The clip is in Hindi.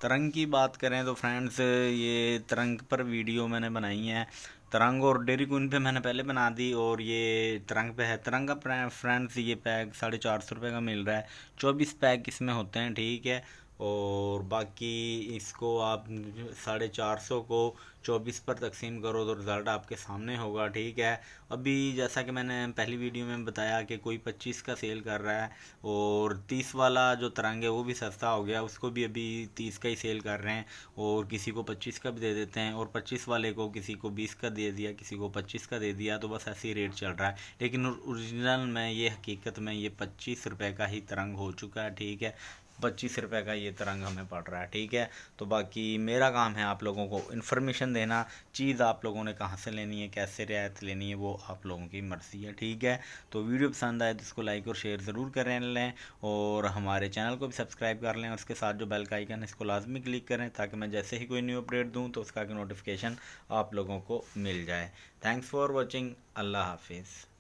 तरंग की बात करें तो फ्रेंड्स, ये तरंग पर वीडियो मैंने बनाई है। तरंग और डेयरी क्वीन पे मैंने पहले बना दी, और ये तरंग पे है। तरंग का फ्रेंड्स ये पैक 450 रुपये का मिल रहा है। 24 पैक इसमें होते हैं, ठीक है। और बाकी इसको आप 450 को 24 पर तकसीम करो तो रिज़ल्ट आपके सामने होगा, ठीक है। अभी जैसा कि मैंने पहली वीडियो में बताया कि कोई 25 का सेल कर रहा है, और 30 वाला जो तरंग है वो भी सस्ता हो गया, उसको भी अभी 30 का ही सेल कर रहे हैं। और किसी को 25 का भी दे देते हैं, और 25 वाले को किसी को 20 का दे दिया, किसी को 25 का दे दिया, तो बस ऐसे ही रेट चल रहा है। लेकिन ओरिजिनल में ये हकीकत में ये 25 रुपये का ही तरंग हो चुका है, ठीक है। 25 रुपये का ये तरंग हमें पड़ रहा है, ठीक है। तो बाकी मेरा काम है आप लोगों को इन्फॉर्मेशन देना। चीज़ आप लोगों ने कहाँ से लेनी है, कैसे रियायत लेनी है, वो आप लोगों की मर्ज़ी है, ठीक है। तो वीडियो पसंद आए तो इसको लाइक और शेयर ज़रूर करें लें, और हमारे चैनल को भी सब्सक्राइब कर लें। उसके साथ जो बेल का आइकन है इसको लाजमी क्लिक करें, ताकि मैं जैसे ही कोई न्यू अपडेट दूँ तो उसका नोटिफिकेशन आप लोगों को मिल जाए। Thanks for watching. अल्लाह हाफिज़।